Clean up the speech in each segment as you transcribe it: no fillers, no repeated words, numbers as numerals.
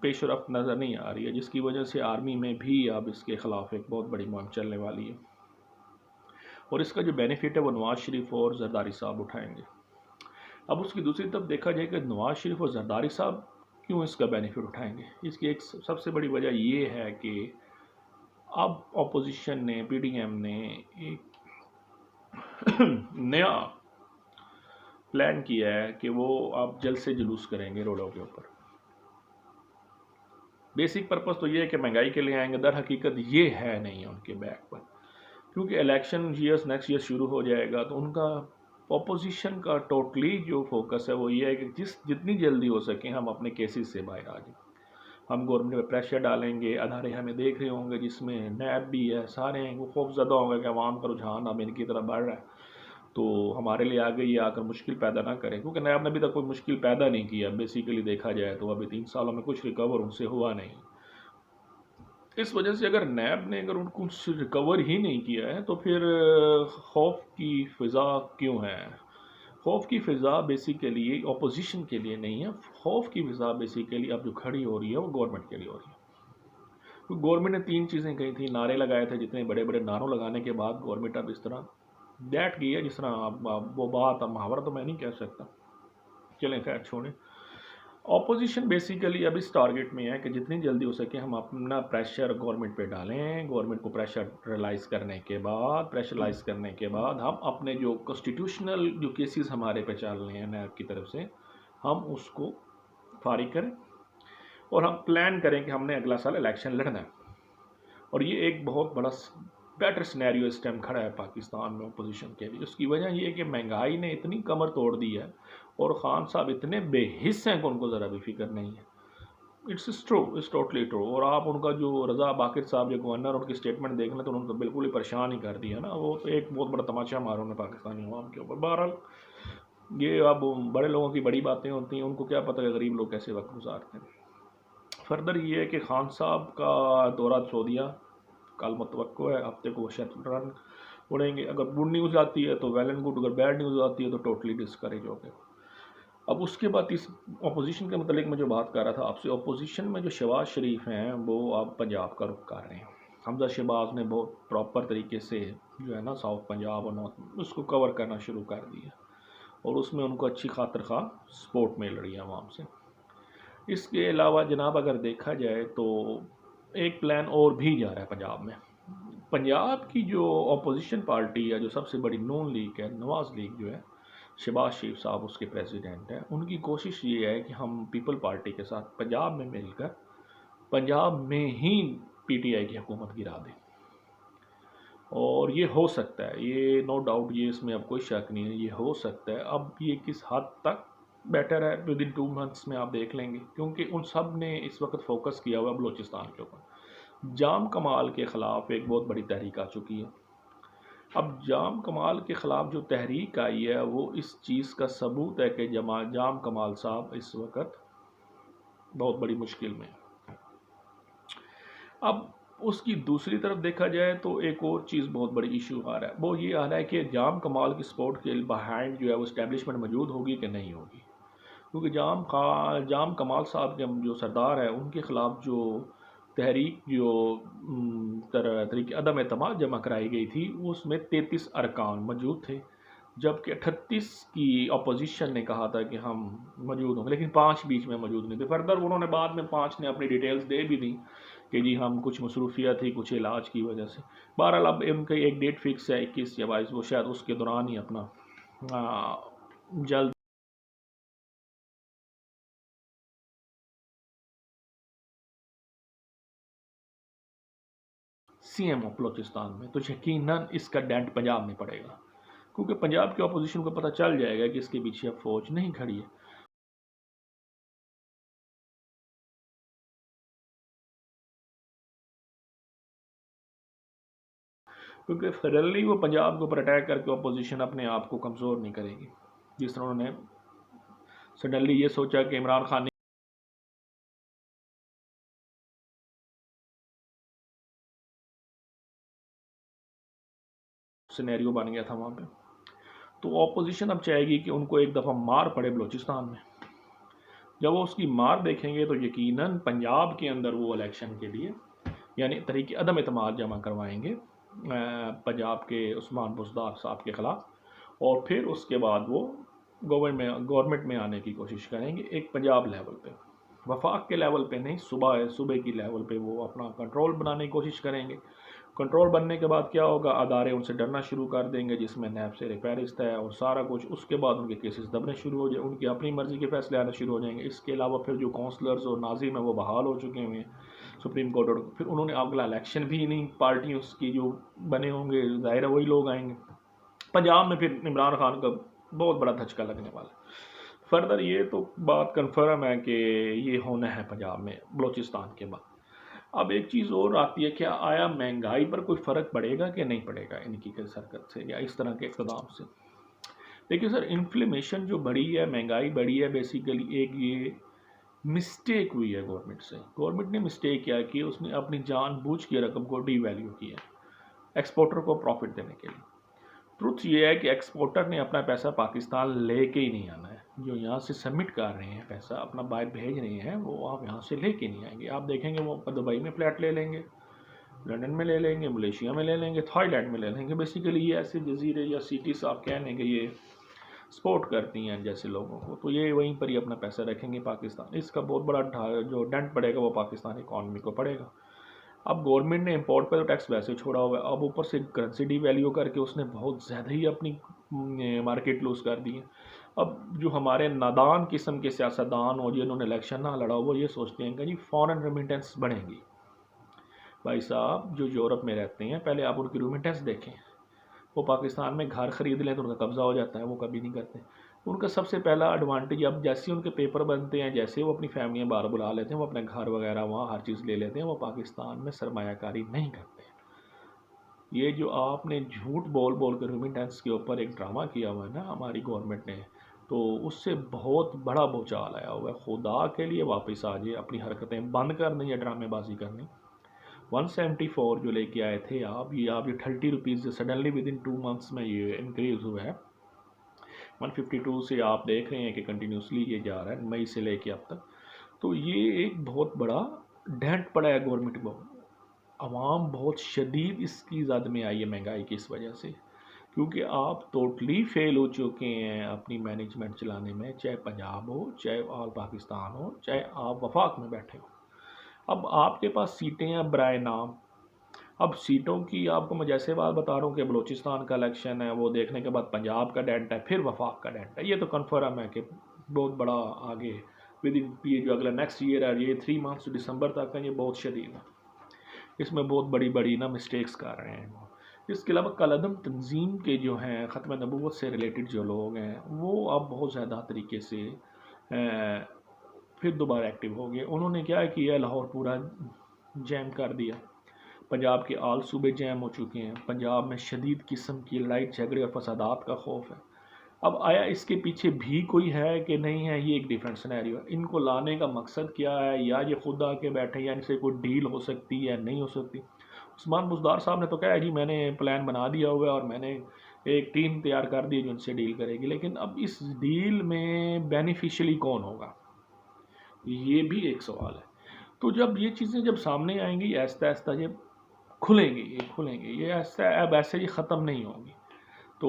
پیش رفت نظر نہیں آ رہی ہے، جس کی وجہ سے آرمی میں بھی اب اس کے خلاف ایک بہت بڑی مہم چلنے والی ہے، اور اس کا جو بینیفٹ ہے وہ نواز شریف اور زرداری صاحب اٹھائیں گے۔ اب اس کی دوسری طرف دیکھا جائے کہ نواز شریف اور زرداری صاحب کیوں اس کا بینیفٹ اٹھائیں گے؟ اس کی ایک سب سے بڑی وجہ یہ ہے کہ اب اپوزیشن نے، پی ڈی ایم نے ایک نیا پلان کیا ہے کہ وہ اب جلد سے جلوس کریں گے روڈوں کے اوپر۔ بیسک پرپس تو یہ ہے کہ مہنگائی کے لیے آئیں گے، در حقیقت یہ ہے نہیں ان کے بیک پر، کیونکہ الیکشن نیکسٹ ایئر شروع ہو جائے گا تو ان کا اپوزیشن کا ٹوٹلی جو فوکس ہے وہ یہ ہے کہ جتنی جلدی ہو سکے ہم اپنے کیسز سے باہر آ جائیں، ہم گورنمنٹ پہ پریشر ڈالیں گے، ادارے ہمیں دیکھ رہے ہوں گے جس میں نیب بھی ہے، سارے ہیں، وہ خوف زدہ ہوں گے کہ عوام کا رجحان اب ان کی طرف بڑھ رہا ہے، تو ہمارے لیے آگے یہ آ کر مشکل پیدا نہ کریں، کیونکہ نیب نے ابھی تک کوئی مشکل پیدا نہیں کیا، بیسیکلی دیکھا جائے تو ابھی 3 سالوں میں کچھ ریکور ان سے ہوا نہیں۔ اس وجہ سے اگر نیب نے ان کو ریکور ہی نہیں کیا ہے تو پھر خوف کی فضا کیوں ہے؟ خوف کی فضا بیسیکلی اپوزیشن کے لیے نہیں ہے، خوف کی فضا بیسیکلی اب جو کھڑی ہو رہی ہے وہ گورنمنٹ کے لیے ہو رہی ہے۔ گورنمنٹ نے 3 چیزیں کہی تھیں، نعرے لگائے تھے، جتنے بڑے بڑے نعروں لگانے کے بعد گورنمنٹ اب اس طرح بیٹھ گئی ہے، جس طرح وہ بات اب محاورہ تو میں نہیں کہہ سکتا، چلیں خیر چھوڑیں۔ اپوزیشن بیسیکلی اب اس ٹارگٹ میں ہے کہ جتنی جلدی ہو سکے ہم اپنا پریشر گورنمنٹ پہ ڈالیں، گورنمنٹ کو پریشرلائز کرنے کے بعد ہم اپنے جو کانسٹیٹیوشنل جو کیسز ہمارے پہ چل رہے ہیں نیب کی طرف سے ہم اس کو فارغ کریں، اور ہم پلان کریں کہ ہم نے اگلا سال الیکشن لڑنا ہے۔ اور یہ ایک بہت بڑا بیٹر سینیریو اس ٹائم کھڑا ہے پاکستان میں اپوزیشن کے لیے۔ اس کی وجہ یہ ہے کہ مہنگائی نے اتنی کمر توڑ دی ہے اور خان صاحب اتنے بے حس ہیں کہ ان کو ذرا بھی فکر نہیں ہے۔ It's true, it's totally true. اور آپ ان کا جو رضا باقر صاحب جو گورنر، ان کی اسٹیٹمنٹ دیکھ لیں تو انہوں نے تو بالکل ہی پریشان ہی کر دیا نا، وہ تو ایک بہت بڑا تماشا مارا انہوں نے پاکستانی عوام کے اوپر۔ بہرحال یہ اب بڑے لوگوں کی بڑی باتیں ہوتی ہیں، ان کو کیا پتہ کہ غریب لوگ کیسے وقت گزارتے ہیں۔ فردر یہ ہے کہ خان صاحب کا دورہ سعودیہ کل متوقع ہے، ہفتے کو وہ شاید رن اڑیں گے۔ اگر گڈ نیوز آتی ہے تو ویل اینڈ گڈ، اگر بیڈ نیوز آتی ہے تو ٹوٹلی ڈسکریج ہو گئے۔ اب اس کے بعد اس اپوزیشن کے متعلق میں جو بات کر رہا تھا آپ سے، اپوزیشن میں جو شہباز شریف ہیں وہ اب پنجاب کا رخ کر رہے ہیں۔ حمزہ شہباز نے بہت پراپر طریقے سے جو ہے نا ساؤتھ پنجاب اور نارتھ اس کو کور کرنا شروع کر دیا، اور اس میں ان کو اچھی خاطر خواہ سپورٹ مل رہی ہے عوام سے۔ اس کے علاوہ جناب اگر دیکھا جائے تو ایک پلان اور بھی جا رہا ہے پنجاب میں۔ پنجاب کی جو اپوزیشن پارٹی ہے، جو سب سے بڑی نون لیگ ہے، نواز لیگ جو ہے، شہباز شریف صاحب اس کے پریزیڈنٹ ہیں، ان کی کوشش یہ ہے کہ ہم پیپل پارٹی کے ساتھ پنجاب میں مل کر پنجاب میں ہی پی ٹی آئی کی حکومت گرا دیں، اور یہ ہو سکتا ہے، یہ نو ڈاؤٹ، یہ اس میں اب کوئی شک نہیں ہے، یہ ہو سکتا ہے۔ اب یہ کس حد تک بیٹر ہے ود ان 2 months میں آپ دیکھ لیں گے، کیونکہ ان سب نے اس وقت فوکس کیا ہوا بلوچستان کے اوپر۔ جام کمال کے خلاف ایک بہت بڑی تحریک آ چکی ہے۔ اب جام کمال کے خلاف جو تحریک آئی ہے وہ اس چیز کا ثبوت ہے کہ جام کمال صاحب اس وقت بہت بڑی مشکل میں ہے۔ اب اس کی دوسری طرف دیکھا جائے تو ایک اور چیز بہت بڑی ایشو آ رہا ہے، وہ یہ آ رہا ہے کہ جام کمال کی سپورٹ کے بہائنڈ جو ہے وہ اسٹیبلشمنٹ موجود ہوگی کہ نہیں ہوگی، کیونکہ جام کمال صاحب کے جو سردار ہیں ان کے خلاف جو تحریک جو طریقے عدم اعتماد جمع کرائی گئی تھی اس میں 33 ارکان موجود تھے، جبکہ 38 کی اپوزیشن نے کہا تھا کہ ہم موجود ہوں گے، لیکن 5 بیچ میں موجود نہیں تھے۔ فردر انہوں نے بعد میں 5 نے اپنی ڈیٹیلز دے بھی دی کہ جی ہم کچھ مصروفیت تھی، کچھ علاج کی وجہ سے۔ بہرحال اب ان کی ایک ڈیٹ فکس ہے 21 یا 22، وہ شاید اس کے دوران ہی اپنا جلد سی ایم او بلوچستان میں، تو یقیناً اس کا ڈینٹ پنجاب میں پڑے گا، کیونکہ پنجاب کی اپوزیشن کو پتہ چل جائے گا کہ اس کے پیچھے اب فوج نہیں کھڑی ہے۔ کیونکہ فیڈرلی وہ پنجاب کے اوپر اٹیک کر کے اپوزیشن اپنے آپ کو کمزور نہیں کرے گی، جس طرح انہوں نے سڈنلی یہ سوچا کہ عمران خان نے سینیریو بن گیا تھا وہاں پہ، تو اپوزیشن اب چاہے گی کہ ان کو ایک دفعہ مار پڑے بلوچستان میں، جب وہ اس کی مار دیکھیں گے تو یقیناً پنجاب کے اندر وہ الیکشن کے لیے یعنی طریقے عدم اعتماد جمع کروائیں گے پنجاب کے عثمان بزدار صاحب کے خلاف، اور پھر اس کے بعد وہ گورنمنٹ میں آنے کی کوشش کریں گے ایک پنجاب لیول پہ، وفاق کے لیول پہ نہیں، صوبے کی لیول پہ وہ اپنا کنٹرول بنانے کی کوشش کریں گے۔ کنٹرول بننے کے بعد کیا ہوگا، ادارے ان سے ڈرنا شروع کر دیں گے جس میں نیب سے فہرست ہے اور سارا کچھ، اس کے بعد ان کے کیسز دبنے شروع ہو جائیں، ان کی اپنی مرضی کے فیصلے آنے شروع ہو جائیں گے۔ اس کے علاوہ پھر جو کونسلرز اور ناظم ہیں وہ بحال ہو چکے ہوئے ہیں سپریم کورٹ، اور پھر انہوں نے اگلا الیکشن بھی نہیں، پارٹیوں کی جو بنے ہوں گے ظاہر ہے وہی لوگ آئیں گے۔ پنجاب میں پھر عمران خان کا بہت بڑا دھچکا لگنے والا ہے۔ فردر یہ تو بات کنفرم ہے کہ یہ ہونا ہے پنجاب میں بلوچستان کے بعد۔ اب ایک چیز اور آتی ہے، کیا آیا مہنگائی پر کوئی فرق پڑے گا کہ نہیں پڑے گا ان کی حرکت سے یا اس طرح کے اقتدام سے؟ دیکھیے سر، انفلیمیشن جو بڑھی ہے، مہنگائی بڑھی ہے، بیسیکلی ایک یہ مسٹیک ہوئی ہے گورنمنٹ سے۔ گورنمنٹ نے مسٹیک کیا کہ اس نے اپنی جان بوجھ کے رقم کو ڈی ویلیو کیا ایکسپورٹر کو پروفٹ دینے کے لیے۔ ٹروتھ یہ ہے کہ ایکسپورٹر نے اپنا پیسہ پاکستان لے کے ہی نہیں آنا ہے، جو یہاں سے سبمٹ کر رہے ہیں پیسہ اپنا باہر بھیج رہے ہیں وہ آپ یہاں سے لے کے نہیں آئیں گے۔ آپ دیکھیں گے وہ دبئی میں فلیٹ لے لیں گے، لنڈن میں لے لیں گے، ملیشیا میں لے لیں گے، تھائی لینڈ میں لے لیں گے۔ بیسیکلی یہ ایسے جزیرے یا سٹیز آپ کہہ لیں گے یہ سپورٹ کرتی ہیں جیسے لوگوں کو، تو یہ وہیں پر ہی اپنا پیسہ رکھیں گے پاکستان۔ اس کا بہت بڑا جو ڈنٹ پڑے گا وہ پاکستان اکانومی کو پڑے گا۔ اب گورنمنٹ نے امپورٹ پہ تو ٹیکس ویسے چھوڑا ہوا ہے، اب اوپر سے کرنسی ڈی ویلیو کر کے اس نے بہت زیادہ ہی اپنی مارکیٹ لوز کر دی ہے۔ اب جو ہمارے نادان قسم کے سیاستدان ہو جنہوں نے الیکشن نہ لڑا وہ یہ سوچتے ہیں کہ جی فارن ریمیٹنس بڑھیں گی۔ بھائی صاحب جو یورپ میں رہتے ہیں پہلے آپ ان کی ریمیٹنس دیکھیں، وہ پاکستان میں گھر خرید لیں تو ان کا قبضہ ہو جاتا ہے، وہ کبھی نہیں کرتے۔ ان کا سب سے پہلا ایڈوانٹیج، اب جیسے ان کے پیپر بنتے ہیں، جیسے وہ اپنی فیملیاں باہر بلا لیتے ہیں، وہ اپنے گھر وغیرہ وہاں ہر چیز لے لیتے ہیں، وہ پاکستان میں سرمایہ کاری نہیں کرتے۔ یہ جو آپ نے جھوٹ بول بول کر ریمیٹنس کے اوپر ایک ڈرامہ کیا ہوا ہے نا ہماری گورنمنٹ نے، تو اس سے بہت بڑا بھوچال آیا ہوا ہے۔ خدا کے لیے واپس آ جائے، اپنی حرکتیں بند کر دیں یا ڈرامے بازی کرنی۔ 174 جو لے کے آئے تھے آپ یہ 30 rupees suddenly with in 2 months میں یہ انکریز ہوا ہے۔ 152 سے آپ دیکھ رہے ہیں کہ کنٹینیوسلی یہ جا رہا ہے مئی سے لے کے اب تک، تو یہ ایک بہت بڑا ڈینٹ پڑا ہے گورنمنٹ کو۔ عوام بہت شدید اس کی زد میں آئی ہے مہنگائی کی اس وجہ سے، کیونکہ آپ ٹوٹلی فیل ہو چکے ہیں اپنی مینجمنٹ چلانے میں، چاہے پنجاب ہو، چاہے آل پاکستان ہو، چاہے آپ وفاق میں بیٹھے ہو۔ اب آپ کے پاس سیٹیں ہیں برائے نام، اب سیٹوں کی آپ کو میں جیسے بات بتا رہا ہوں کہ بلوچستان کا الیکشن ہے، وہ دیکھنے کے بعد پنجاب کا ڈینٹ ہے، پھر وفاق کا ڈینٹ ہے۔ یہ تو کنفرم ہے کہ بہت بڑا آگے ود ان یہ جو اگلا نیکسٹ ایئر ہے، یہ 3 months دسمبر تک ہے، یہ بہت شدید ہے، اس میں بہت بڑی بڑی نا مسٹیکس کر رہے ہیں۔ اس کے علاوہ کالعدم تنظیم کے جو ہیں ختم نبوت سے ریلیٹڈ جو لوگ ہیں وہ اب بہت زیادہ طریقے سے پھر دوبارہ ایکٹیو ہو گئے۔ انہوں نے کیا کیا، لاہور پورا جیم کر دیا، پنجاب کے آل صوبے جیم ہو چکے ہیں، پنجاب میں شدید قسم کی لڑائی جھگڑے اور فسادات کا خوف ہے۔ اب آیا اس کے پیچھے بھی کوئی ہے کہ نہیں ہے، یہ ایک ڈیفرنٹ سینیریو ہے۔ ان کو لانے کا مقصد کیا ہے، یا یہ خود آ کے بیٹھے یا ان سے کوئی ڈیل ہو سکتی ہے نہیں ہو سکتی؟ عثمان بزدار صاحب نے تو کہا ہے جی میں نے پلان بنا دیا ہوا ہے اور میں نے ایک ٹیم تیار کر دی جو ان سے ڈیل کرے گی، لیکن اب اس ڈیل میں بینیفیشلی کون ہوگا، یہ بھی ایک سوال ہے۔ تو جب یہ چیزیں جب سامنے آئیں گی آہستہ آہستہ یہ کھلیں گی، یہ اب ایسے ہی ختم نہیں ہوں گی۔ تو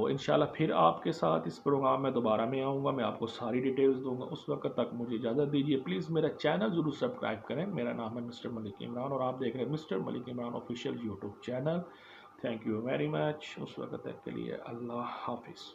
انشاءاللہ پھر آپ کے ساتھ اس پروگرام میں دوبارہ میں آؤں گا، میں آپ کو ساری ڈیٹیلز دوں گا۔ اس وقت تک مجھے اجازت دیجیے، پلیز میرا چینل ضرور سبسکرائب کریں۔ میرا نام ہے مسٹر ملک عمران اور آپ دیکھ رہے ہیں mister Malik Imran official YouTube channel. Thank you very much. اس وقت تک کے لیے اللہ حافظ۔